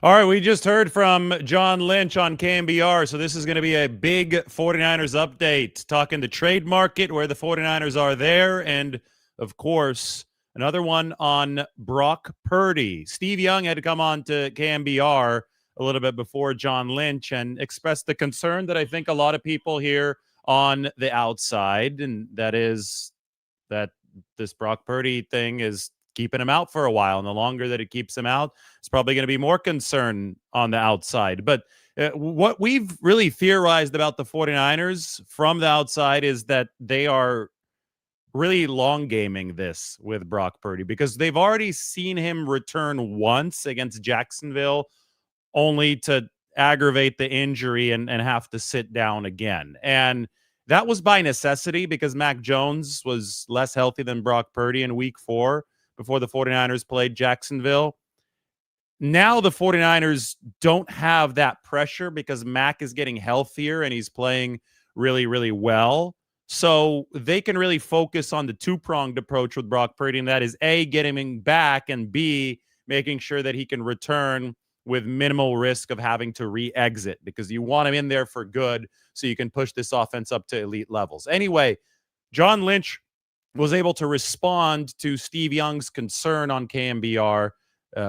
All right, we just heard from John Lynch on KMBR, so this is going to be a big 49ers update, talking the trade market, where the 49ers are there, and, of course, another one on Brock Purdy. Steve Young had to come on to KMBR a little bit before John Lynch and expressed the concern that I think a lot of people here on the outside, and that is that this Brock Purdy thing is keeping him out for a while. And the longer that it keeps him out, it's probably going to be more concern on the outside. But what we've really theorized about the 49ers from the outside is that they are really long gaming this with Brock Purdy because they've already seen him return once against Jacksonville, only to aggravate the injury and have to sit down again. And that was by necessity because Mac Jones was less healthy than Brock Purdy in week 4 before the 49ers played Jacksonville. Now the 49ers don't have that pressure because Mac is getting healthier and he's playing really, really well. So they can really focus on the two-pronged approach with Brock Purdy, and that is A, getting him back, and B, making sure that he can return with minimal risk of having to re-exit because you want him in there for good so you can push this offense up to elite levels. Anyway, John Lynch was able to respond to Steve Young's concern on KMBR.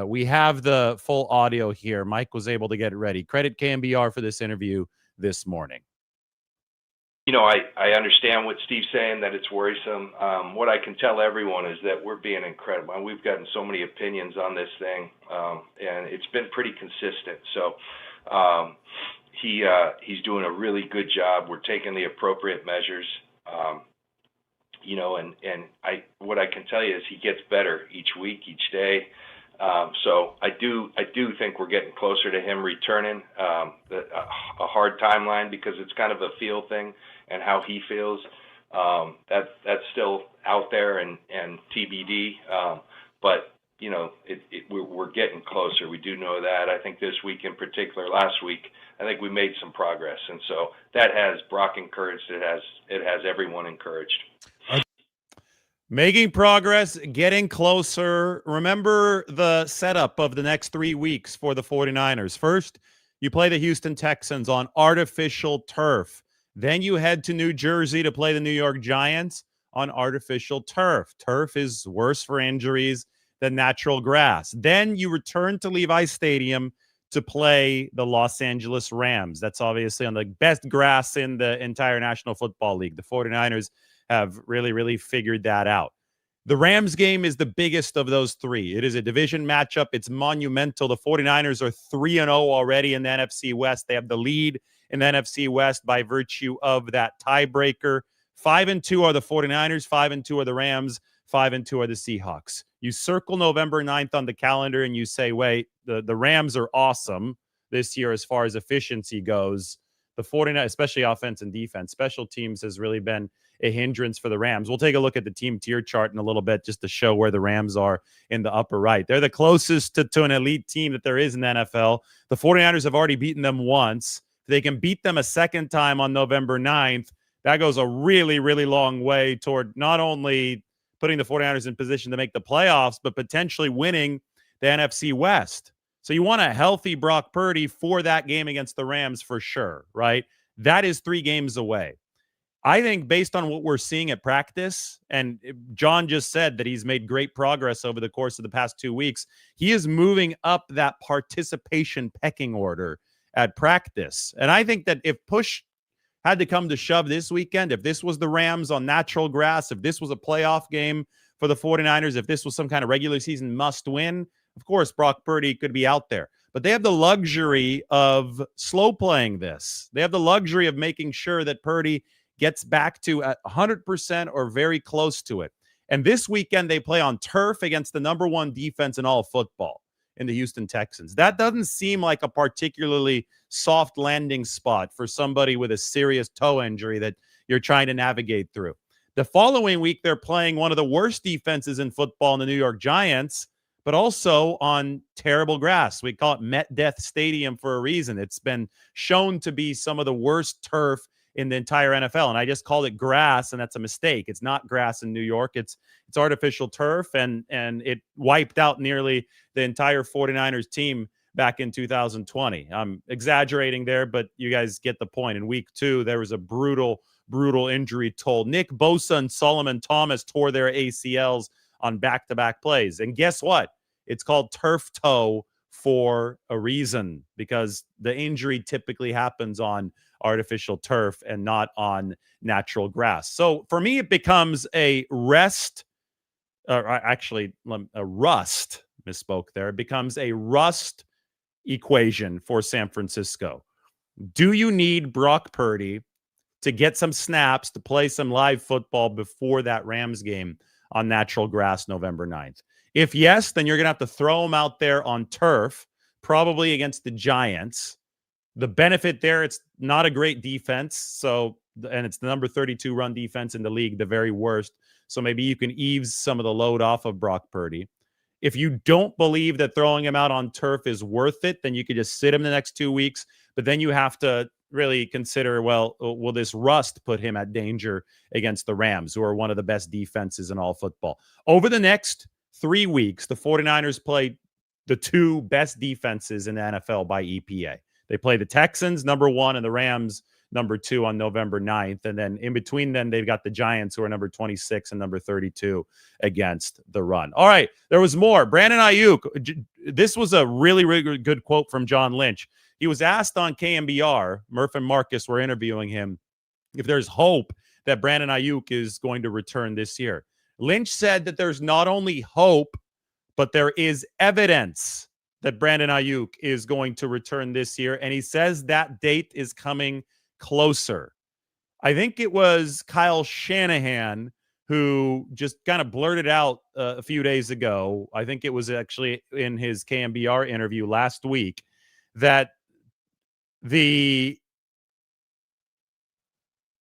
We have the full audio here. Mike was able to get it ready. Credit KMBR for this interview this morning. I understand what Steve's saying, that it's worrisome. What I can tell everyone is that we're being incredible. And we've gotten so many opinions on this thing, and it's been pretty consistent. So he's doing a really good job. We're taking the appropriate measures. What I can tell you is he gets better each week, each day. So I do think we're getting closer to him returning. A hard timeline because it's kind of a feel thing and how he feels. That's still out there and TBD. But we're getting closer. We do know that. I think this week in particular, last week, I think we made some progress, and so that has Brock encouraged. It has everyone encouraged. Making progress, getting closer. Remember the setup of the next 3 weeks for the 49ers. First, you play the Houston Texans on artificial turf. Then you head to New Jersey to play the New York Giants on artificial turf. Turf is worse for injuries than natural grass. Then you return to Levi Stadium to play the Los Angeles Rams. That's obviously on the best grass in the entire National Football League. The 49ers have really, really figured that out. The Rams game is the biggest of those three. It is a division matchup. It's monumental. The 49ers are 3-0 already in the NFC West. They have the lead in the NFC West by virtue of that tiebreaker. 5-2 are the 49ers. 5-2 are the Rams. 5-2 are the Seahawks. You circle November 9th on the calendar and you say, wait, the Rams are awesome this year as far as efficiency goes. The 49ers, especially offense and defense, special teams has really been a hindrance for the Rams. We'll take a look at the team tier chart in a little bit just to show where the Rams are in the upper right. They're the closest to an elite team that there is in the NFL. The 49ers have already beaten them once. If they can beat them a second time on November 9th, that goes a really, really long way toward not only putting the 49ers in position to make the playoffs, but potentially winning the NFC West. So you want a healthy Brock Purdy for that game against the Rams for sure, right? That is 3 games away. I think based on what we're seeing at practice, and John just said that he's made great progress over the course of the past 2 weeks, he is moving up that participation pecking order at practice. And I think that if push had to come to shove this weekend, if this was the Rams on natural grass, if this was a playoff game for the 49ers, if this was some kind of regular season must win, of course, Brock Purdy could be out there. But they have the luxury of slow playing this. They have the luxury of making sure that Purdy gets back to 100% or very close to it. And this weekend, they play on turf against the number 1 defense in all football in the Houston Texans. That doesn't seem like a particularly soft landing spot for somebody with a serious toe injury that you're trying to navigate through. The following week, they're playing one of the worst defenses in football in the New York Giants, but also on terrible grass. We call it Met Death Stadium for a reason. It's been shown to be some of the worst turf in the entire NFL. And I just called it grass, and that's a mistake. It's not grass in New York. It's artificial turf, and it wiped out nearly the entire 49ers team back in 2020. I'm exaggerating there, but you guys get the point. In week 2, there was a brutal injury toll. Nick Bosa and Solomon Thomas tore their ACLs on back-to-back plays. And guess what? It's called turf toe for a reason, because the injury typically happens on artificial turf and not on natural grass. So for me, it becomes a rust, misspoke there. It becomes a rust equation for San Francisco. Do you need Brock Purdy to get some snaps, to play some live football before that Rams game on natural grass November 9th? If yes, then you're going to have to throw him out there on turf, probably against the Giants. The benefit there, it's not a great defense, and it's the number 32 run defense in the league, the very worst. So maybe you can ease some of the load off of Brock Purdy. If you don't believe that throwing him out on turf is worth it, then you could just sit him the next 2 weeks. But then you have to really consider, well, will this rust put him at danger against the Rams, who are one of the best defenses in all football? Over the next 3 weeks, the 49ers play the 2 best defenses in the NFL by EPA. They play the Texans, number 1, and the Rams, number 2, on November 9th. And then in between them, they've got the Giants, who are number 26 and number 32 against the run. All right, there was more. Brandon Aiyuk. This was a really, really good quote from John Lynch. He was asked on KMBR, Murph and Marcus were interviewing him, if there's hope that Brandon Aiyuk is going to return this year. Lynch said that there's not only hope, but there is evidence that Brandon Aiyuk is going to return this year. And he says that date is coming closer. I think it was Kyle Shanahan who just kind of blurted out a few days ago, I think it was actually in his KMBR interview last week, that the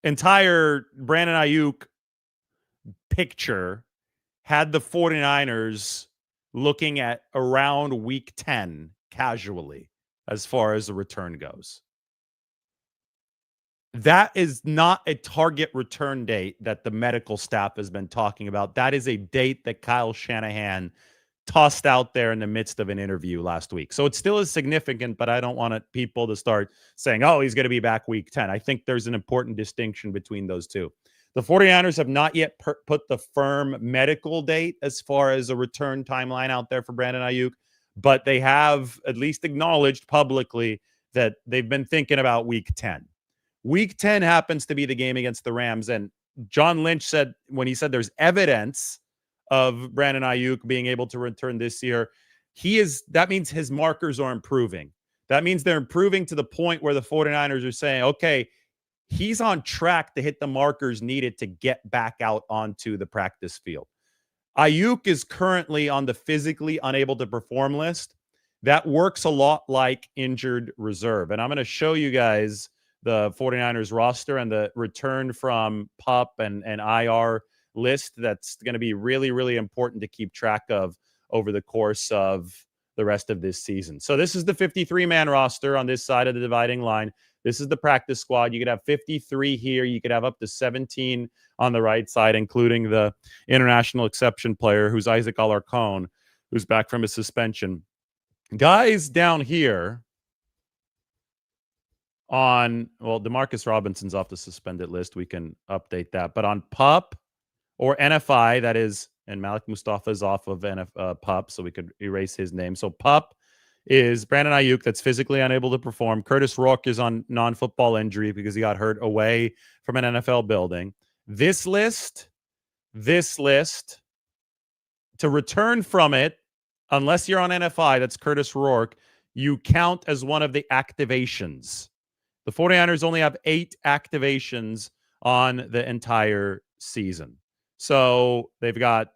entire Brandon Aiyuk picture had the 49ers looking at around week 10 casually as far as the return goes. That is not a target return date that the medical staff has been talking about. That is a date that Kyle Shanahan tossed out there in the midst of an interview last week. So it still is significant, but I don't want people to start saying, oh, he's going to be back week 10. I think there's an important distinction between those two. The 49ers have not yet put the firm medical date as far as a return timeline out there for Brandon Aiyuk, but they have at least acknowledged publicly that they've been thinking about week 10. Week 10 happens to be the game against the Rams, and John Lynch said, when he said there's evidence of Brandon Aiyuk being able to return this year, that means his markers are improving. That means they're improving to the point where the 49ers are saying, okay, he's on track to hit the markers needed to get back out onto the practice field. Aiyuk is currently on the physically unable to perform list. That works a lot like injured reserve. And I'm going to show you guys the 49ers roster and the return from PUP and IR list. That's going to be really, really important to keep track of over the course of the rest of this season. So this is the 53-man roster on this side of the dividing line. This is the practice squad. You could have 53 here. You could have up to 17 on the right side, including the international exception player, who's Isaac Alarcon, who's back from his suspension. Guys down here DeMarcus Robinson's off the suspended list. We can update that. But on PUP or NFI, that is, and Malik Mustafa is off of PUP, so we could erase his name. So PUP is Brandon Aiyuk, that's physically unable to perform. Curtis Rourke is on non-football injury because he got hurt away from an NFL building. This list, to return from it, unless you're on NFI, that's Curtis Rourke, you count as one of the activations. The 49ers only have 8 activations on the entire season. So they've got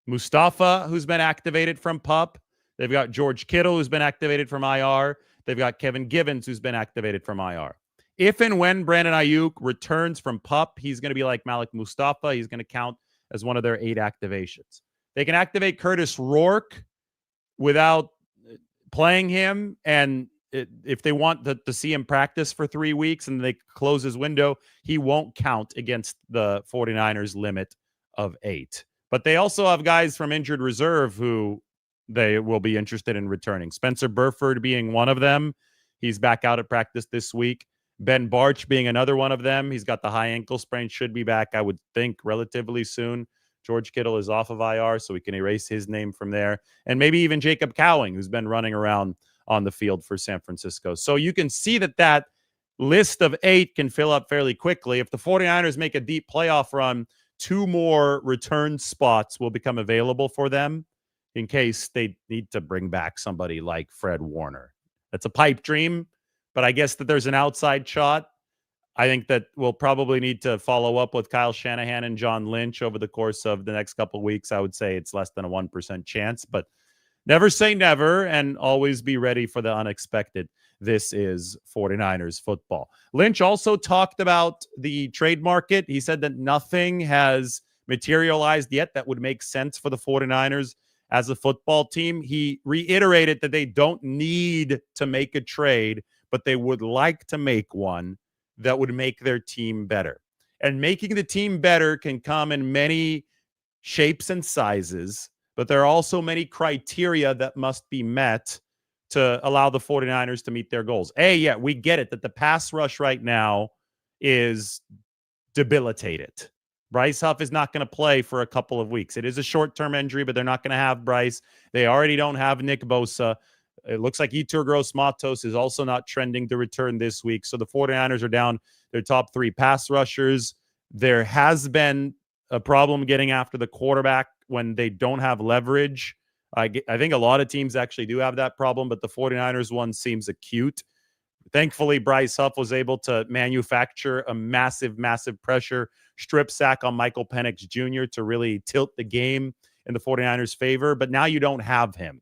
Mustafa, who's been activated from PUP. They've got George Kittle, who's been activated from IR. They've got Kevin Givens, who's been activated from IR. If and when Brandon Aiyuk returns from PUP, he's going to be like Malik Mustafa. He's going to count as one of their 8 activations. They can activate Curtis Rourke without playing him, and if they want to see him practice for 3 weeks and they close his window, he won't count against the 49ers limit of 8. But they also have guys from injured reserve who they will be interested in returning. Spencer Burford being one of them. He's back out at practice this week. Ben Barch being another one of them. He's got the high ankle sprain, should be back, I would think, relatively soon. George Kittle is off of IR, so we can erase his name from there. And maybe even Jacob Cowing, who's been running around on the field for San Francisco. So you can see that list of 8 can fill up fairly quickly. If the 49ers make a deep playoff run, 2 more return spots will become available for them in case they need to bring back somebody like Fred Warner. That's a pipe dream, but I guess that there's an outside shot. I think that we'll probably need to follow up with Kyle Shanahan and John Lynch over the course of the next couple of weeks. I would say it's less than a 1% chance, but never say never and always be ready for the unexpected. This is 49ers football. Lynch also talked about the trade market. He said that nothing has materialized yet that would make sense for the 49ers as a football team. He reiterated that they don't need to make a trade, but they would like to make one that would make their team better. And making the team better can come in many shapes and sizes, but there are also many criteria that must be met to allow the 49ers to meet their goals. Yeah, we get it that the pass rush right now is debilitated. Bryce Huff is not going to play for a couple of weeks. It is a short-term injury, but they're not going to have Bryce. They already don't have Nick Bosa. It looks like Yetur Gross-Matos is also not trending to return this week. So the 49ers are down their top 3 pass rushers. There has been a problem getting after the quarterback when they don't have leverage. I think a lot of teams actually do have that problem, but the 49ers one seems acute. Thankfully, Bryce Huff was able to manufacture a massive, massive pressure strip sack on Michael Penix Jr. to really tilt the game in the 49ers' favor, but now you don't have him.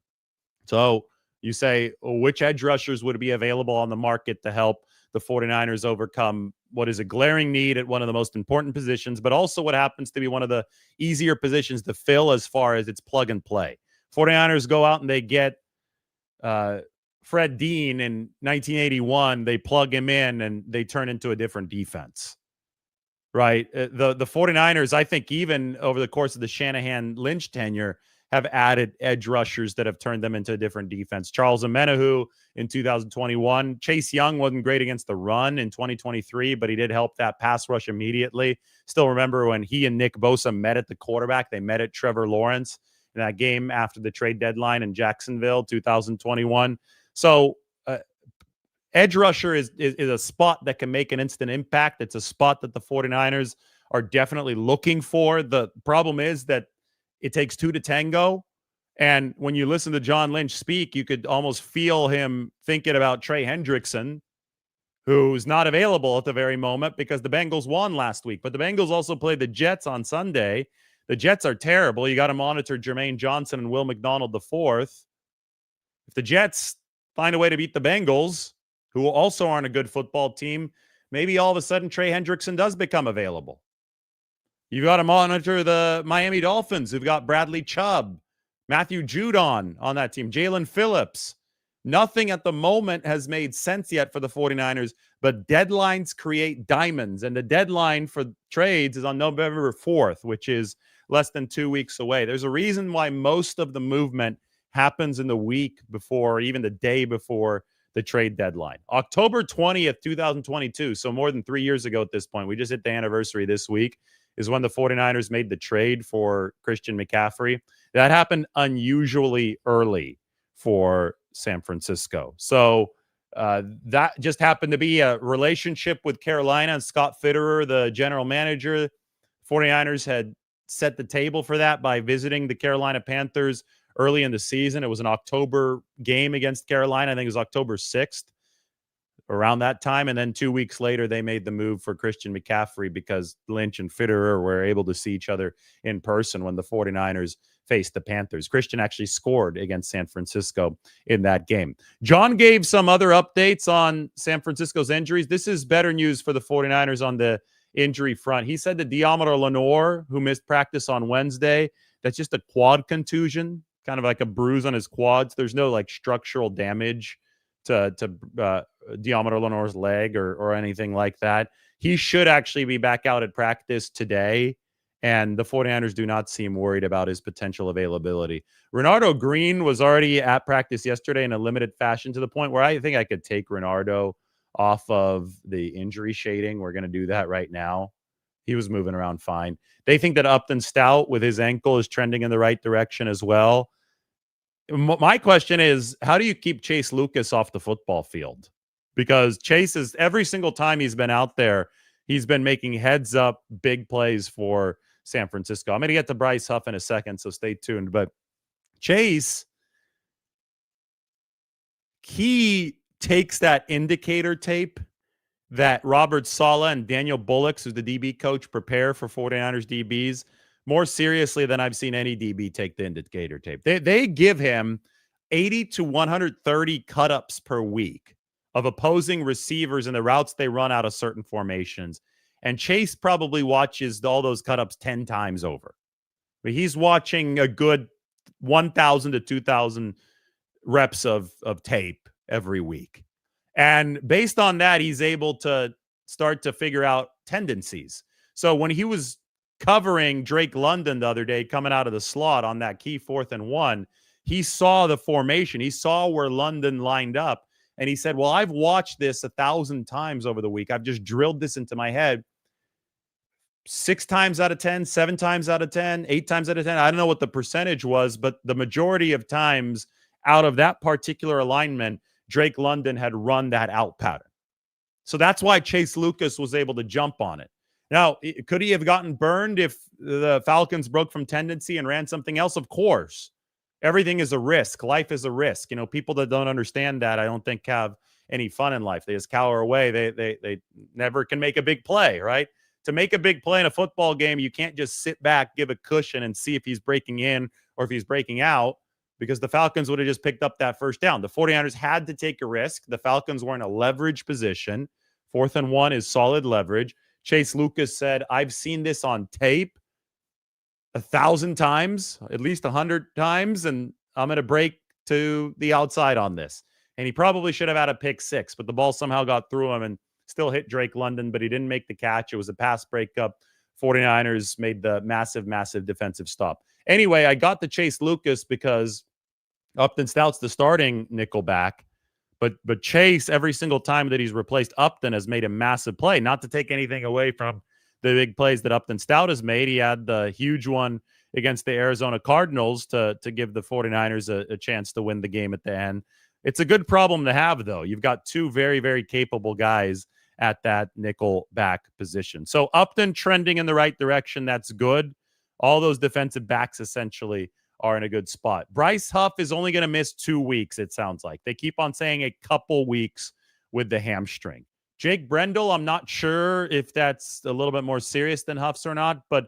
So you say, which edge rushers would be available on the market to help the 49ers overcome what is a glaring need at one of the most important positions, but also what happens to be one of the easier positions to fill as far as its plug and play. 49ers go out and they get Fred Dean in 1981. They plug him in and they turn into a different defense, right? The 49ers, I think, even over the course of the Shanahan-Lynch tenure, have added edge rushers that have turned them into a different defense. Charles Omenihu in 2021. Chase Young wasn't great against the run in 2023, but he did help that pass rush immediately. Still remember when he and Nick Bosa met at the quarterback. They met at Trevor Lawrence in that game after the trade deadline in Jacksonville, 2021. So edge rusher is a spot that can make an instant impact. It's a spot that the 49ers are definitely looking for. The problem is that it takes 2 to tango. And when you listen to John Lynch speak, you could almost feel him thinking about Trey Hendrickson, who's not available at the very moment because the Bengals won last week. But the Bengals also played the Jets on Sunday. The Jets are terrible. You got to monitor Jermaine Johnson and Will McDonald IV. If the Jets find a way to beat the Bengals, who also aren't a good football team, maybe all of a sudden Trey Hendrickson does become available. You've got to monitor the Miami Dolphins, who've got Bradley Chubb, Matthew Judon on that team, Jalen Phillips. Nothing at the moment has made sense yet for the 49ers, but deadlines create diamonds, and the deadline for trades is on November 4th, which is less than 2 weeks away. There's a reason why most of the movement happens in the week before, or even the day before the trade deadline. October 20th, 2022, so more than 3 years ago at this point, we just hit the anniversary this week, is when the 49ers made the trade for Christian McCaffrey. That happened unusually early for San Francisco. So that just happened to be a relationship with Carolina and Scott Fitterer, the general manager. 49ers had set the table for that by visiting the Carolina Panthers early in the season. It was an October game against Carolina. I think it was October 6th, around that time. And then 2 weeks later, they made the move for Christian McCaffrey because Lynch and Fitterer were able to see each other in person when the 49ers faced the Panthers. Christian actually scored against San Francisco in that game. John gave some other updates on San Francisco's injuries. This is better news for the 49ers on the injury front. He said that Deommodore Lenoir, who missed practice on Wednesday, that's just a quad contusion, kind of like a bruise on his quads. There's no like structural damage to Deommodore Lenoir's leg or anything like that. He should actually be back out at practice today and the 49ers do not seem worried about his potential availability. Renardo Green was already at practice yesterday in a limited fashion, to the point where I think I could take Renardo off of the injury shading. We're going to do that right now. He was moving around fine. They think that Upton Stout with his ankle is trending in the right direction as well. My question is, how do you keep Chase Lucas off the football field? Because Chase is, every single time he's been out there, he's been making heads up big plays for San Francisco. I'm going to get to Bryce Huff in a second, so stay tuned. But Chase, he takes that indicator tape that Robert Saleh and Daniel Bullocks, who's the DB coach, prepare for 49ers DBs more seriously than I've seen any DB take the indicator tape. They give him 80 to 130 cut-ups per week of opposing receivers and the routes they run out of certain formations. And Chase probably watches all those cut-ups 10 times over. But he's watching a good 1,000 to 2,000 reps of tape every week. And based on that, he's able to start to figure out tendencies. So when he was covering Drake London the other day, coming out of the slot on that key 4th and 1, he saw the formation. He saw where London lined up. And he said, well, I've watched this 1,000 times over the week. I've just drilled this into my head 6 times out of 10, 7 times out of 10, 8 times out of 10. I don't know what the percentage was, but the majority of times out of that particular alignment, Drake London had run that out pattern. So that's why Chase Lucas was able to jump on it. Now, could he have gotten burned if the Falcons broke from tendency and ran something else? Of course. Everything is a risk. Life is a risk. You know, people that don't understand that, I don't think have any fun in life. They just cower away. They never can make a big play, right? To make a big play in a football game, you can't just sit back, give a cushion, and see if he's breaking in or if he's breaking out, because the Falcons would have just picked up that first down. The 49ers had to take a risk. The Falcons were in a leverage position. 4th and 1 is solid leverage. Chase Lucas said, I've seen this on tape 1,000 times, at least 100 times, and I'm going to break to the outside on this. And he probably should have had a pick 6, but the ball somehow got through him and still hit Drake London, but he didn't make the catch. It was a pass breakup. 49ers made the massive, massive defensive stop. Anyway, I got the Chase Lucas because Upton Stout's the starting nickel back, but Chase, every single time that he's replaced Upton, has made a massive play. Not to take anything away from the big plays that Upton Stout has made. He had the huge one against the Arizona Cardinals to give the 49ers a chance to win the game at the end. It's a good problem to have, though. You've got 2 very, very capable guys at that nickel back position. So Upton trending in the right direction. That's good. All those defensive backs essentially are in a good spot. Bryce Huff is only going to miss 2 weeks, it sounds like. They keep on saying a couple weeks with the hamstring. Jake Brendel, I'm not sure if that's a little bit more serious than Huff's or not, but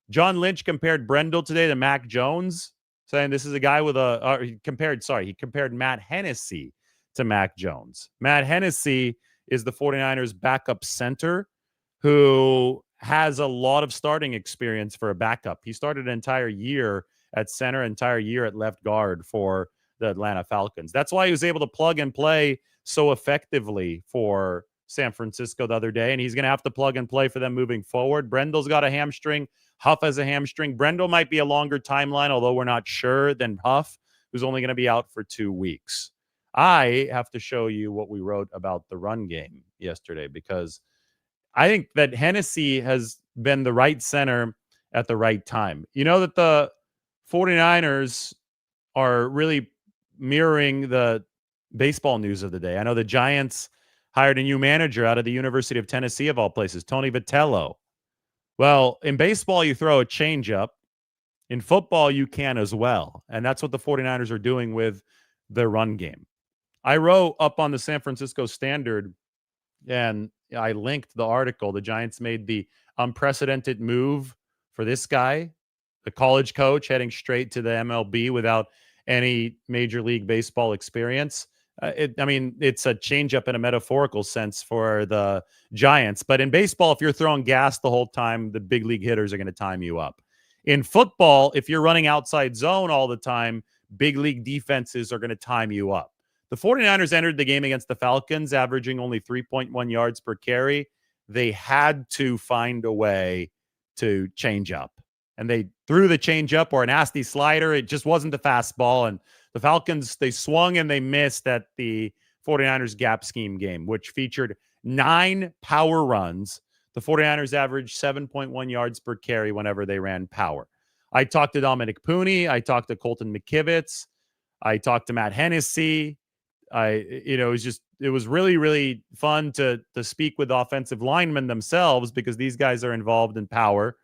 John Lynch compared Brendel today to Mac Jones, saying this is a guy with he compared Matt Hennessy to Mac Jones. Matt Hennessy is the 49ers backup center who has a lot of starting experience for a backup. He started an entire year at center, entire year at left guard for the Atlanta Falcons. That's why he was able to plug and play so effectively for San Francisco the other day, and he's going to have to plug and play for them moving forward. Brendel's got a hamstring. Huff has a hamstring. Brendel might be a longer timeline, although we're not sure, than Huff, who's only going to be out for 2 weeks. I have to show you what we wrote about the run game yesterday, because I think that Hennessy has been the right center at the right time. You know that the 49ers are really mirroring the baseball news of the day. I know the Giants hired a new manager out of the University of Tennessee, of all places, Tony Vitello. Well, in baseball, you throw a changeup. In football, you can as well. And that's what the 49ers are doing with their run game. I wrote up on the San Francisco Standard, and I linked the article. The Giants made the unprecedented move for this guy, the college coach heading straight to the MLB without any Major League Baseball experience. It's a changeup in a metaphorical sense for the Giants. But in baseball, if you're throwing gas the whole time, the big league hitters are going to time you up. In football, if you're running outside zone all the time, big league defenses are going to time you up. The 49ers entered the game against the Falcons, averaging only 3.1 yards per carry. They had to find a way to change up. and they threw the changeup or a nasty slider. It just wasn't the fastball. And the Falcons, they swung and they missed at the 49ers gap scheme game, which featured 9 power runs. The 49ers averaged 7.1 yards per carry whenever they ran power. I talked to Dominic Pooney. I talked to Colton McKivitz. I talked to Matt Hennessy. It was really, really fun to speak with offensive linemen themselves, because these guys are involved in power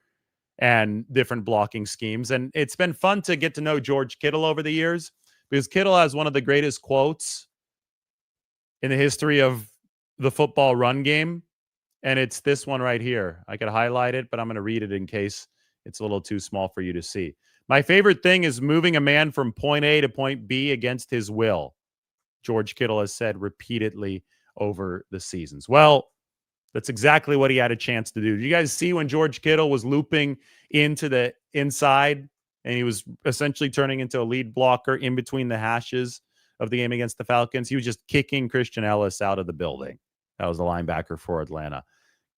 and different blocking schemes. And it's been fun to get to know George Kittle over the years, because Kittle has one of the greatest quotes in the history of the football run game. And it's this one right here. I could highlight it, but I'm going to read it in case it's a little too small for you to see. My favorite thing is moving a man from point A to point B against his will, George Kittle has said repeatedly over the seasons. Well, that's exactly what he had a chance to do. Did you guys see when George Kittle was looping into the inside and he was essentially turning into a lead blocker in between the hashes of the game against the Falcons? He was just kicking Christian Ellis out of the building. That was the linebacker for Atlanta.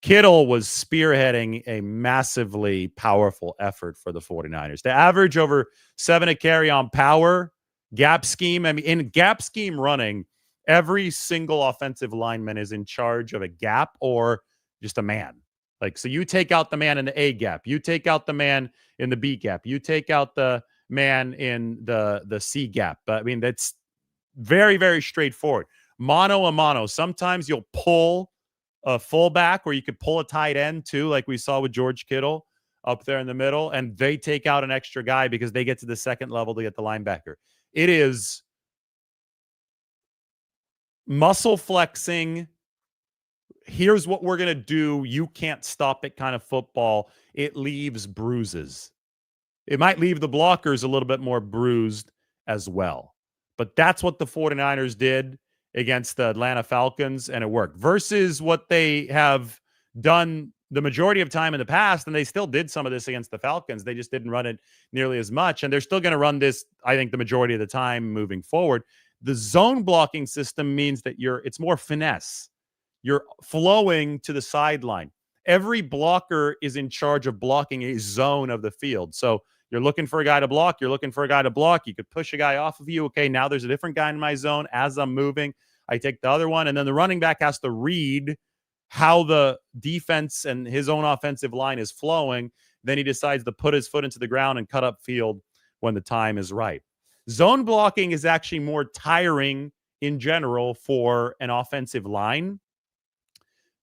Kittle was spearheading a massively powerful effort for the 49ers. To average over 7 a carry on power, gap scheme. I mean, in gap scheme running, every single offensive lineman is in charge of a gap or just a man. Like, so you take out the man in the A gap, you take out the man in the B gap, you take out the man in the C gap. But I mean, that's very, very straightforward. Mano a mano. Sometimes you'll pull a fullback, or you could pull a tight end too, like we saw with George Kittle up there in the middle, and they take out an extra guy because they get to the second level to get the linebacker. It is muscle flexing. Here's what we're going to do. You can't stop it kind of football. It leaves bruises. It might leave the blockers a little bit more bruised as well. But that's what the 49ers did against the Atlanta Falcons, and it worked. Versus what they have done the majority of time in the past, and they still did some of this against the Falcons. They just didn't run it nearly as much, and they're still going to run this, I think, the majority of the time moving forward. The zone blocking system means that it's more finesse. You're flowing to the sideline. Every blocker is in charge of blocking a zone of the field. So you're looking for a guy to block. You're looking for a guy to block. You could push a guy off of you. Okay, now there's a different guy in my zone. As I'm moving, I take the other one. And then the running back has to read how the defense and his own offensive line is flowing. Then he decides to put his foot into the ground and cut up field when the time is right. Zone blocking is actually more tiring in general for an offensive line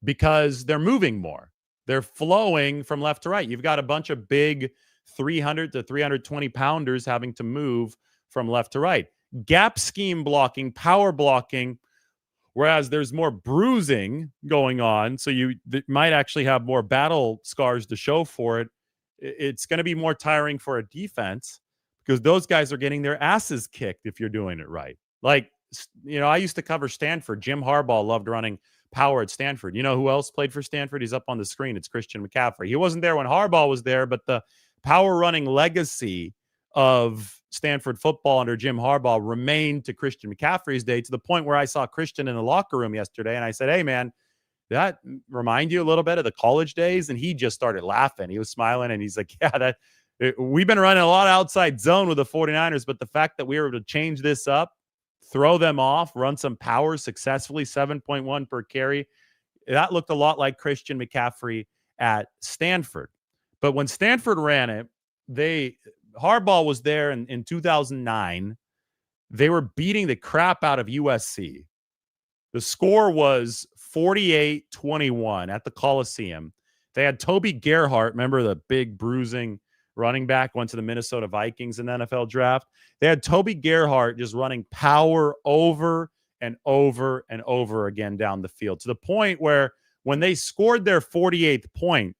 because they're moving more. They're flowing from left to right. You've got a bunch of big 300 to 320 pounders having to move from left to right. Gap scheme blocking, power blocking, whereas there's more bruising going on, so you might actually have more battle scars to show for it. It's going to be more tiring for a defense because those guys are getting their asses kicked if you're doing it right. Like, I used to cover Stanford. Jim Harbaugh loved running power at Stanford. You know who else played for Stanford? He's up on the screen. It's Christian McCaffrey. He wasn't there when Harbaugh was there, but the power running legacy of Stanford football under Jim Harbaugh remained to Christian McCaffrey's day, to the point where I saw Christian in the locker room yesterday and I said, "Hey man, that remind you a little bit of the college days?" And he just started laughing. He was smiling and he's like, "Yeah, we've been running a lot of outside zone with the 49ers, but the fact that we were able to change this up, throw them off, run some power successfully, 7.1 per carry, that looked a lot like Christian McCaffrey at Stanford." But when Stanford ran it, Harbaugh was there in 2009. They were beating the crap out of USC. The score was 48-21 at the Coliseum. They had Toby Gerhart, remember the big bruising running back, went to the Minnesota Vikings in the NFL draft. They had Toby Gerhart just running power over and over and over again down the field, to the point where when they scored their 48th point,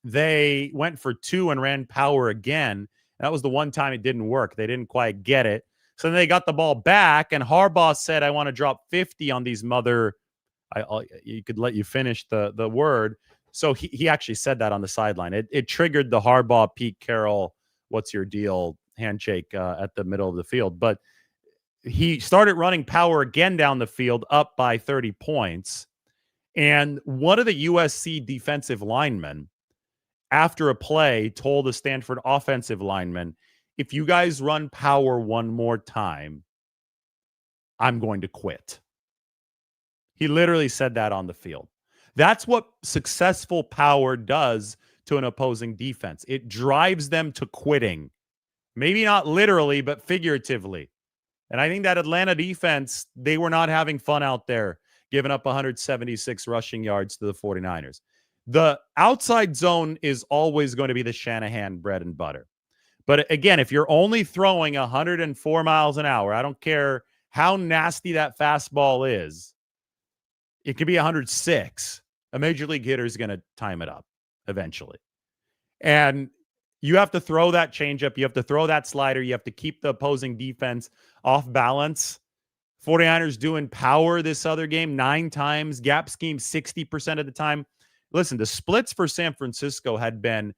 they went for 2 and ran power again. That was the one time it didn't work. They didn't quite get it. So then they got the ball back, and Harbaugh said, "I want to drop 50 on these you could let you finish the word." So he actually said that on the sideline. It triggered the Harbaugh, Pete Carroll, "What's your deal?" handshake at the middle of the field. But he started running power again down the field, up by 30 points. And one of the USC defensive linemen after a play, told the Stanford offensive lineman, if you guys run power one more time, I'm going to quit. He literally said that on the field. That's what successful power does to an opposing defense. It drives them to quitting. Maybe not literally, but figuratively. And I think that Atlanta defense, they were not having fun out there, giving up 176 rushing yards to the 49ers. The outside zone is always going to be the Shanahan bread and butter. But again, if you're only throwing 104 miles an hour, I don't care how nasty that fastball is, it could be 106. A major league hitter is going to time it up eventually. And you have to throw that changeup. You have to throw that slider. You have to keep the opposing defense off balance. 49ers doing power this other game 9 times, gap scheme 60% of the time. Listen, the splits for San Francisco had been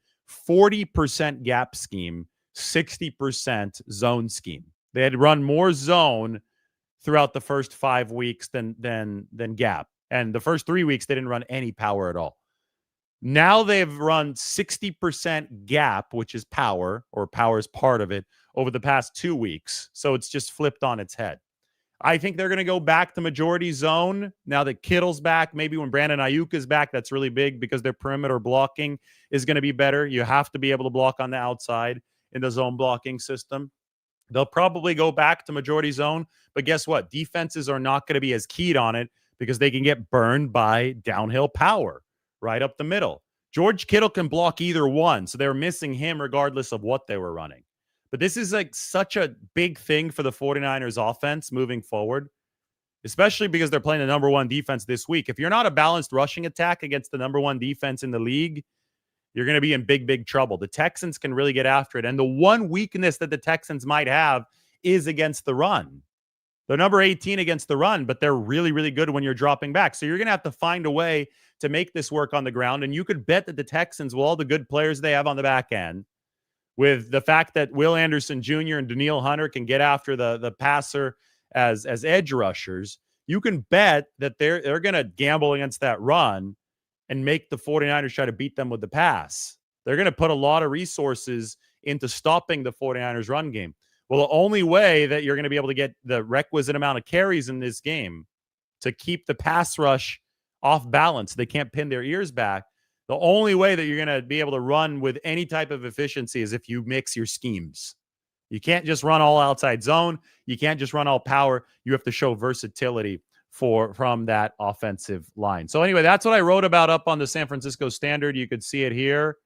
40% gap scheme, 60% zone scheme. They had run more zone throughout the first 5 weeks than gap. And the first 3 weeks, they didn't run any power at all. Now they've run 60% gap, which is power, or power is part of it, over the past 2 weeks. So it's just flipped on its head. I think they're going to go back to majority zone now that Kittle's back. Maybe when Brandon Aiyuk is back, that's really big because their perimeter blocking is going to be better. You have to be able to block on the outside in the zone blocking system. They'll probably go back to majority zone, but guess what? Defenses are not going to be as keyed on it because they can get burned by downhill power right up the middle. George Kittle can block either one, so they're missing him regardless of what they were running. But this is like such a big thing for the 49ers offense moving forward, especially because they're playing the number one defense this week. If you're not a balanced rushing attack against the number one defense in the league, you're going to be in big, big trouble. The Texans can really get after it. And the one weakness that the Texans might have is against the run. They're number 18 against the run, but they're really, really good when you're dropping back. So you're going to have to find a way to make this work on the ground. And you could bet that the Texans, with all the good players they have on the back end, with the fact that Will Anderson Jr. and Danielle Hunter can get after the passer as edge rushers, you can bet that they're going to gamble against that run and make the 49ers try to beat them with the pass. They're going to put a lot of resources into stopping the 49ers run game. Well, the only way that you're going to be able to get the requisite amount of carries in this game to keep the pass rush off balance, they can't pin their ears back. The only way that you're going to be able to run with any type of efficiency is if you mix your schemes. You can't just run all outside zone. You can't just run all power. You have to show versatility from that offensive line. So anyway, that's what I wrote about up on the San Francisco Standard. You could see it here.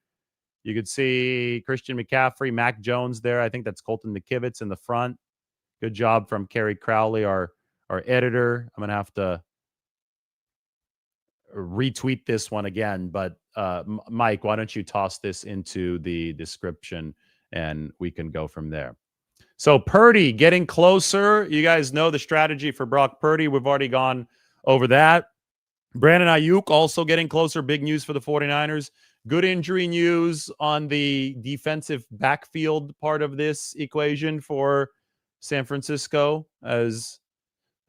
You could see Christian McCaffrey, Mac Jones there. I think that's Colton McKivitz in the front. Good job from Kerry Crowley, our editor. I'm going to have to retweet this one again, but Mike, why don't you toss this into the description and we can go from there. So Purdy getting closer. You guys know the strategy for Brock Purdy. We've already gone over that. Brandon Aiyuk also getting closer. Big news for the 49ers. Good injury news on the defensive backfield part of this equation for San Francisco. As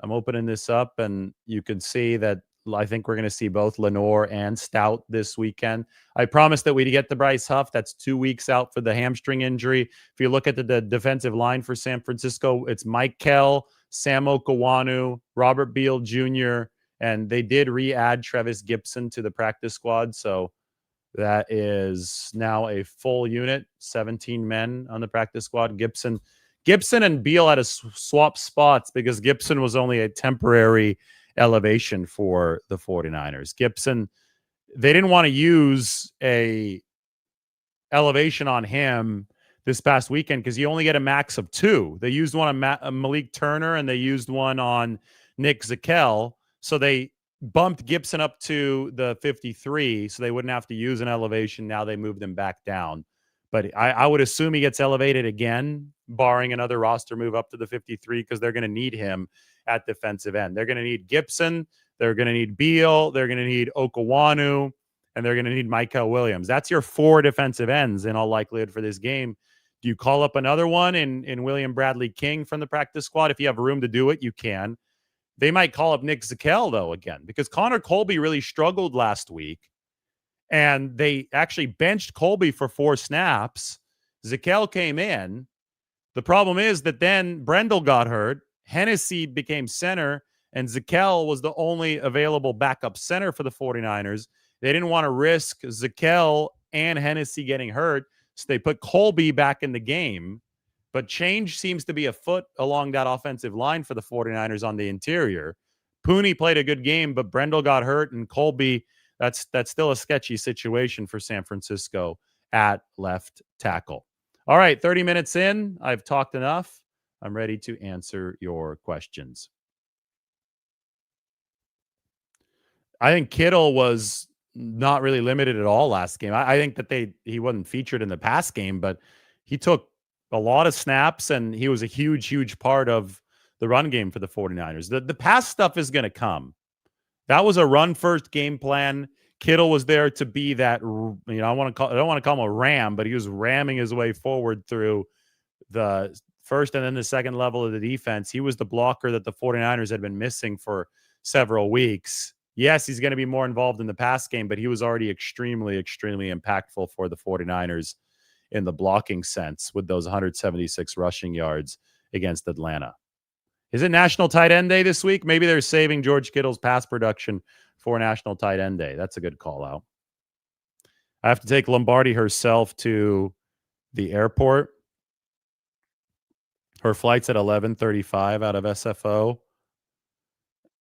I'm opening this up, and you can see that I think we're going to see both Lenore and Stout this weekend. I promised that we'd get the Bryce Huff. That's 2 weeks out for the hamstring injury. If you look at the defensive line for San Francisco, it's Mike Kell, Sam Okawanu, Robert Beal Jr., and they did re-add Trevis Gibson to the practice squad. So that is now a full unit, 17 men on the practice squad. Gibson and Beal had to swap spots because Gibson was only a temporary elevation for the 49ers. Gibson, they didn't want to use a elevation on him this past weekend because you only get a max of 2. They used one on Malik Turner and they used one on Nick Zakelj. So they bumped Gibson up to the 53 so they wouldn't have to use an elevation. Now they moved him back down. But I would assume he gets elevated again, barring another roster move up to the 53, because they're going to need him at defensive end. They're going to need Gibson. They're going to need Beal. They're going to need Okawanu. And they're going to need Michael Williams. That's your 4 defensive ends in all likelihood for this game. Do you call up another one in William Bradley King from the practice squad? If you have room to do it, you can. They might call up Nick Zakelj, though, again, because Connor Colby really struggled last week. and they actually benched Colby for 4 snaps. Zakelj came in. The problem is that then Brendel got hurt. Hennessy became center, and Zakelj was the only available backup center for the 49ers. They didn't want to risk Zakelj and Hennessy getting hurt, so they put Colby back in the game. But change seems to be afoot along that offensive line for the 49ers on the interior. Pooney played a good game, but Brendel got hurt, and Colby, that's still a sketchy situation for San Francisco at left tackle. All right, 30 minutes in. I've talked enough. I'm ready to answer your questions. I think Kittle was not really limited at all last game. I think that he wasn't featured in the pass game, but he took a lot of snaps, and he was a huge, huge part of the run game for the 49ers. The pass stuff is going to come. That was a run-first game plan. Kittle was there to be that, I don't want to call him a ram, but he was ramming his way forward through the first and then the second level of the defense. He was the blocker that the 49ers had been missing for several weeks. Yes, he's going to be more involved in the pass game, but he was already extremely, extremely impactful for the 49ers in the blocking sense with those 176 rushing yards against Atlanta. Is it National Tight End Day this week? Maybe they're saving George Kittle's pass production for National Tight End Day. That's a good call out. I have to take Lombardi herself to the airport. Her flight's at 11:35 out of SFO.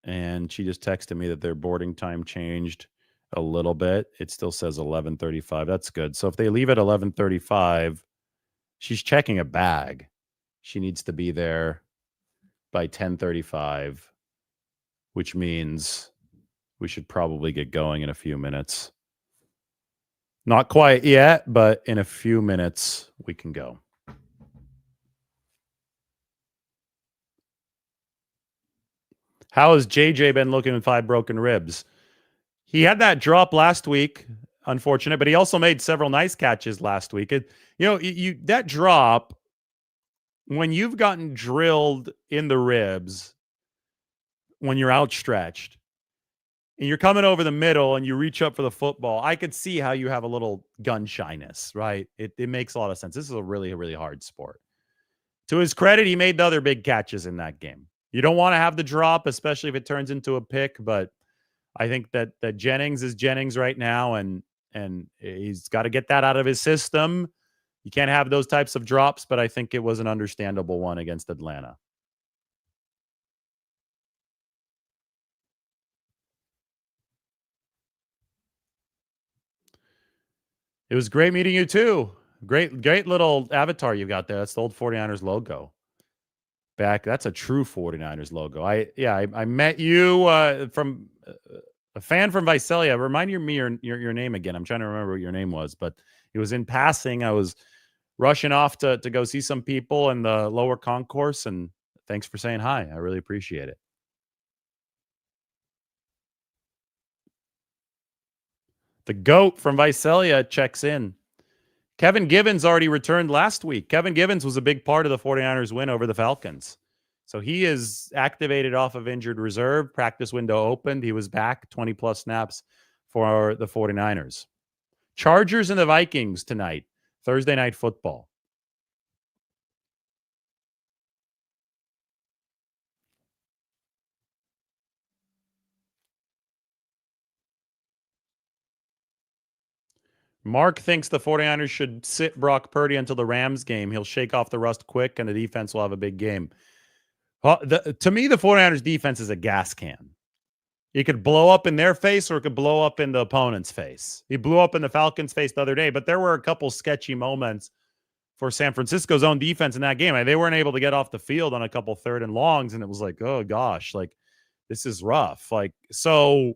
And she just texted me that their boarding time changed a little bit. It still says 11:35. That's good. So if they leave at 11:35, she's checking a bag. She needs to be there by 10:35, which means we should probably get going in a few minutes. Not quite yet, but in a few minutes we can go. How has JJ been looking with 5 broken ribs? He had that drop last week, unfortunate, but he also made several nice catches last week. That drop, when you've gotten drilled in the ribs, when you're outstretched, and you're coming over the middle and you reach up for the football, I could see how you have a little gun shyness, right? It makes a lot of sense. This is a really, really hard sport. To his credit, he made the other big catches in that game. You don't want to have the drop, especially if it turns into a pick, but I think that Jennings is Jennings right now, and he's got to get that out of his system. You can't have those types of drops, but I think it was an understandable one against Atlanta. It was great meeting you too. Great little avatar you got there. That's the old 49ers logo. That's a true 49ers logo. I met you from a fan from Visalia. Remind me your name again. I'm trying to remember what your name was, but it was in passing. I was rushing off to go see some people in the lower concourse, and thanks for saying hi. I really appreciate it. The GOAT from Visalia checks in. Kevin Givens already returned last week. Kevin Givens was a big part of the 49ers win over the Falcons. So he is activated off of injured reserve. Practice window opened. He was back 20-plus snaps for the 49ers. Chargers and the Vikings tonight. Thursday Night Football. Mark thinks the 49ers should sit Brock Purdy until the Rams game. He'll shake off the rust quick, and the defense will have a big game. To me, the 49ers defense is a gas can. It could blow up in their face, or it could blow up in the opponent's face. He blew up in the Falcons' face the other day, but there were a couple sketchy moments for San Francisco's own defense in that game. They weren't able to get off the field on a couple 3rd and longs, and it was like, oh gosh, like this is rough. So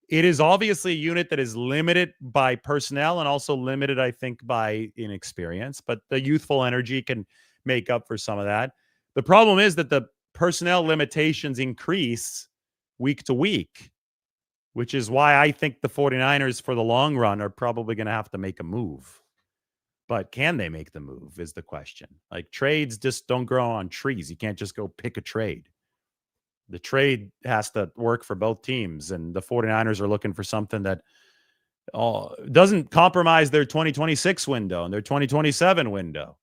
it is obviously a unit that is limited by personnel and also limited, I think, by inexperience, but the youthful energy can make up for some of that. The problem is that the personnel limitations increase week to week, which is why I think the 49ers for the long run are probably going to have to make a move. But can they make the move is the question. Like, trades just don't grow on trees. You can't just go pick a trade. The trade has to work for both teams, and the 49ers are looking for something that doesn't compromise their 2026 window and their 2027 window,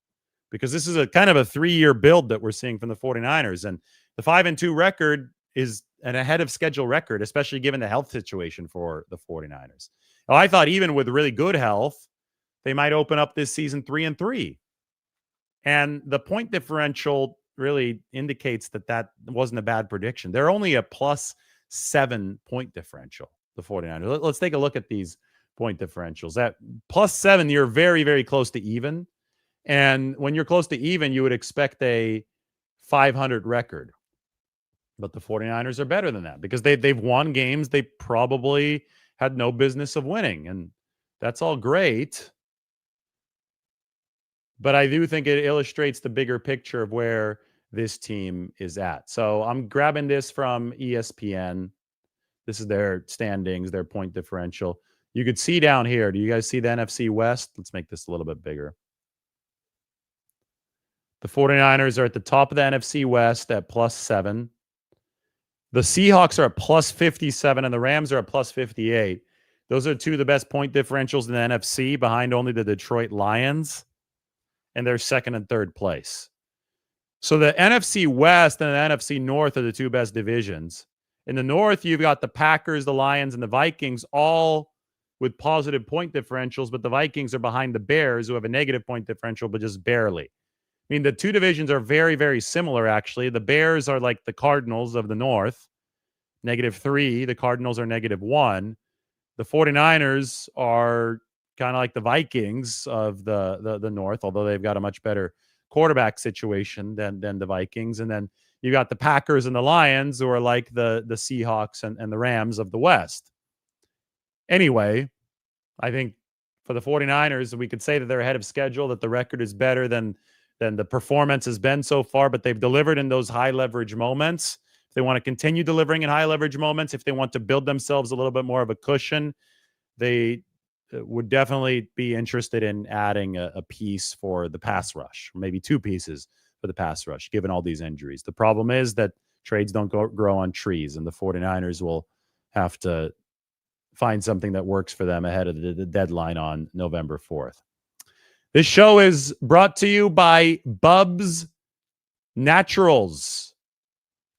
because this is a kind of a 3-year build that we're seeing from the 49ers. And the 5-2 record is an ahead of schedule record, especially given the health situation for the 49ers. Well, I thought even with really good health, they might open up this season 3-3. And the point differential really indicates that wasn't a bad prediction. They're only a +7 point differential, the 49ers. Let's take a look at these point differentials. At +7, you're very, very close to even. And when you're close to even, you would expect a 500 record. But the 49ers are better than that because they've won games they probably had no business of winning. And that's all great. But I do think it illustrates the bigger picture of where this team is at. So I'm grabbing this from ESPN. This is their standings, their point differential. You could see down here. Do you guys see the NFC West? Let's make this a little bit bigger. The 49ers are at the top of the NFC West at +7. The Seahawks are at +57, and the Rams are at +58. Those are two of the best point differentials in the NFC, behind only the Detroit Lions, and they're second and third place. So the NFC West and the NFC North are the two best divisions. In the North, you've got the Packers, the Lions, and the Vikings, all with positive point differentials, but the Vikings are behind the Bears, who have a negative point differential, but just barely. I mean, the two divisions are very, very similar, actually. The Bears are like the Cardinals of the North, -3. The Cardinals are -1. The 49ers are kind of like the Vikings of the North, although they've got a much better quarterback situation than the Vikings. And then you got the Packers and the Lions, who are like the Seahawks and the Rams of the West. Anyway, I think for the 49ers, we could say that they're ahead of schedule, that the record is better than the performance has been so far, but they've delivered in those high leverage moments. If they want to continue delivering in high leverage moments, if they want to build themselves a little bit more of a cushion, they would definitely be interested in adding a piece for the pass rush, maybe two pieces for the pass rush, given all these injuries. The problem is that trades don't grow on trees, and the 49ers will have to find something that works for them ahead of the deadline on November 4th. This show is brought to you by Bubs Naturals.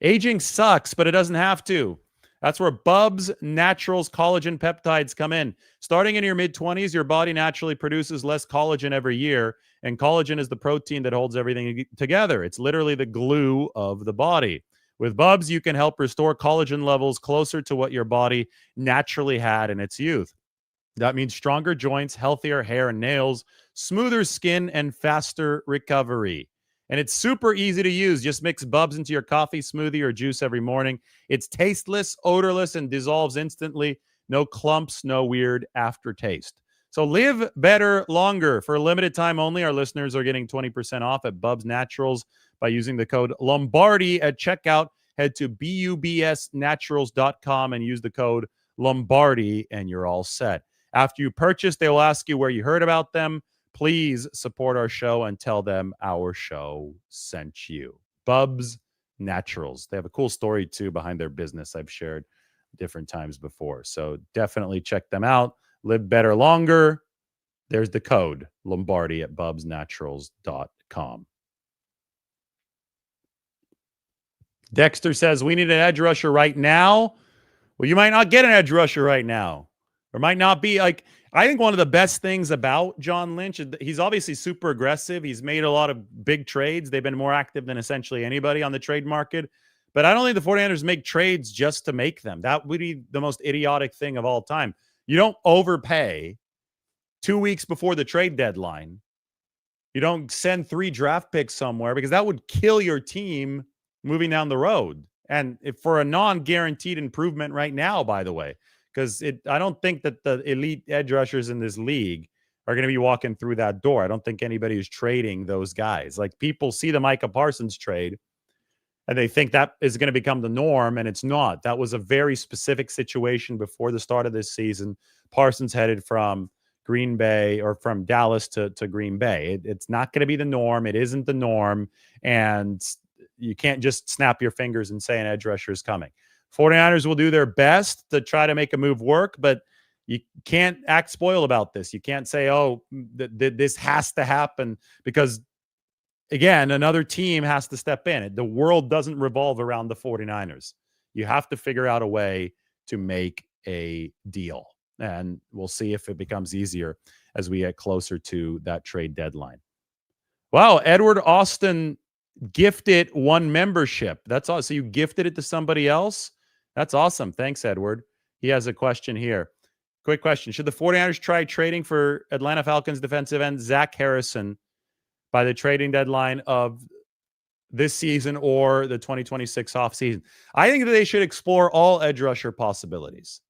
Aging sucks, but it doesn't have to. That's where Bubs Naturals collagen peptides come in. Starting in your mid-20s, your body naturally produces less collagen every year, and collagen is the protein that holds everything together. It's literally the glue of the body. With Bubs, you can help restore collagen levels closer to what your body naturally had in its youth. That means stronger joints, healthier hair and nails, smoother skin, and faster recovery. And it's super easy to use. Just mix Bubs into your coffee, smoothie, or juice every morning. It's tasteless, odorless, and dissolves instantly. No clumps, no weird aftertaste. So live better longer. For a limited time only, our listeners are getting 20% off at Bubs Naturals by using the code Lombardi at checkout. Head to bubsnaturals.com and use the code Lombardi, and you're all set. After you purchase, they will ask you where you heard about them. Please support our show and tell them our show sent you. Bubs Naturals. They have a cool story, too, behind their business I've shared different times before. So definitely check them out. Live better longer. There's the code Lombardi at bubsnaturals.com. Dexter says, we need an edge rusher right now. Well, you might not get an edge rusher right now. Or might not be like, I think one of the best things about John Lynch, he's obviously super aggressive. He's made a lot of big trades. They've been more active than essentially anybody on the trade market. But I don't think the 49ers make trades just to make them. That would be the most idiotic thing of all time. You don't overpay 2 weeks before the trade deadline. You don't send 3 draft picks somewhere, because that would kill your team moving down the road. And if for a non-guaranteed improvement right now, by the way, because I don't think that the elite edge rushers in this league are going to be walking through that door. I don't think anybody is trading those guys. Like, people see the Micah Parsons trade and they think that is going to become the norm, and it's not. That was a very specific situation before the start of this season. Parsons headed from Green Bay, or from Dallas to Green Bay. It's not going to be the norm. It isn't the norm. And you can't just snap your fingers and say an edge rusher is coming. 49ers will do their best to try to make a move work, but You can't act spoiled about this. You can't say, oh, this has to happen because, again, another team has to step in. The world doesn't revolve around the 49ers. You have to figure out a way to make a deal. And we'll see if it becomes easier as we get closer to that trade deadline. Wow, Edward Austin gifted one membership. That's awesome. So you gifted it to somebody else? That's awesome. Thanks, Edward. He has a question here. Quick question. Should the 49ers try trading for Atlanta Falcons defensive end Zach Harrison by the trading deadline of this season or the 2026 offseason? I think that they should explore all edge rusher possibilities.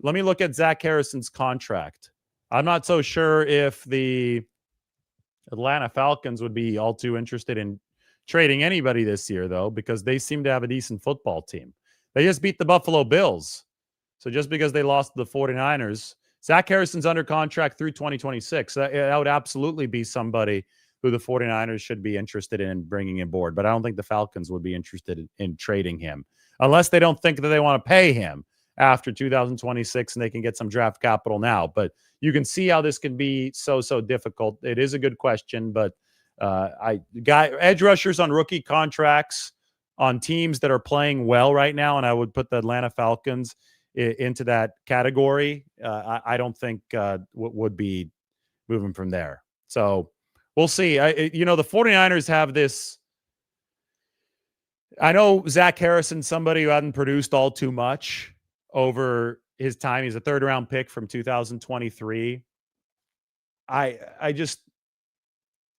Let me look at Zach Harrison's contract. I'm not so sure if the Atlanta Falcons would be all too interested in trading anybody this year, though, because they seem to have a decent football team. They just beat the Buffalo Bills. So just because they lost to the 49ers, Zach Harrison's under contract through 2026. That would absolutely be somebody who the 49ers should be interested in bringing aboard. But I don't think the Falcons would be interested in trading him unless they don't think that they want to pay him after 2026 and they can get some draft capital now. But you can see how this can be so difficult. It is a good question, but edge rushers on rookie contracts on teams that are playing well right now, and I would put the Atlanta Falcons into that category. I don't think would be moving from there. So we'll see. The 49ers have this. I know Zach Harrison, somebody who hadn't produced all too much over his time. He's a third-round pick from 2023. I just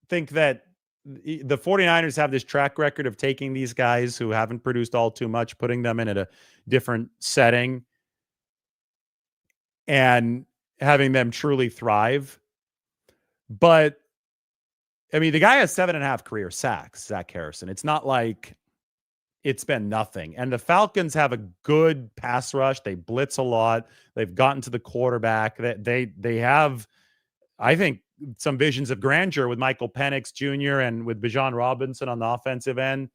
think that the 49ers have this track record of taking these guys who haven't produced all too much, putting them in a different setting, and having them truly thrive. But, I mean, the guy has 7.5 career sacks, Zach Harrison. It's not like it's been nothing. And the Falcons have a good pass rush. They blitz a lot. They've gotten to the quarterback. They have, I think, some visions of grandeur with Michael Penix Jr. and with Bijan Robinson on the offensive end.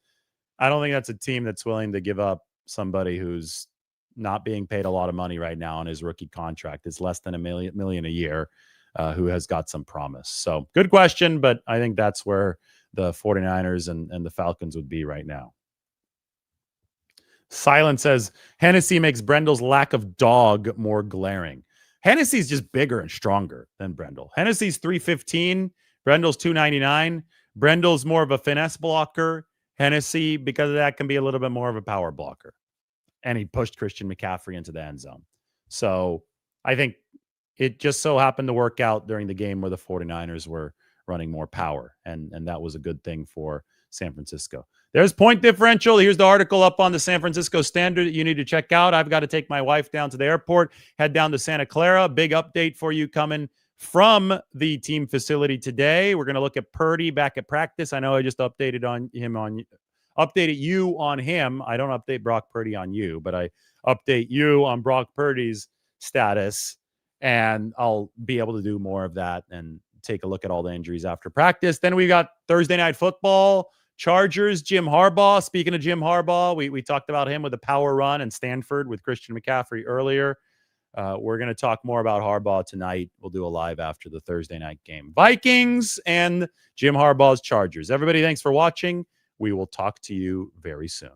I don't think that's a team that's willing to give up somebody who's not being paid a lot of money right now on his rookie contract. It's less than $1 million a year, who has got some promise. So good question, but I think that's where the 49ers and the Falcons would be right now. Silent says, Hennessy makes Brendel's lack of dog more glaring. Hennessy's just bigger and stronger than Brendel. Hennessy's 315, Brendel's 299. Brendel's more of a finesse blocker. Hennessy, because of that, can be a little bit more of a power blocker. And he pushed Christian McCaffrey into the end zone. So I think it just so happened to work out during the game where the 49ers were running more power. And that was a good thing for San Francisco. There's point differential. Here's the article up on the San Francisco Standard that you need to check out. I've got to take my wife down to the airport, head down to Santa Clara. Big update for you coming from the team facility today. We're going to look at Purdy back at practice. I know I just updated you on him. I don't update Brock Purdy on you, but I update you on Brock Purdy's status, and I'll be able to do more of that and take a look at all the injuries after practice. Then we got Thursday Night Football. Chargers, Jim Harbaugh. Speaking of Jim Harbaugh, we talked about him with a power run in Stanford with Christian McCaffrey earlier. We're going to talk more about Harbaugh tonight. We'll do a live after the Thursday night game. Vikings and Jim Harbaugh's Chargers. Everybody, thanks for watching. We will talk to you very soon.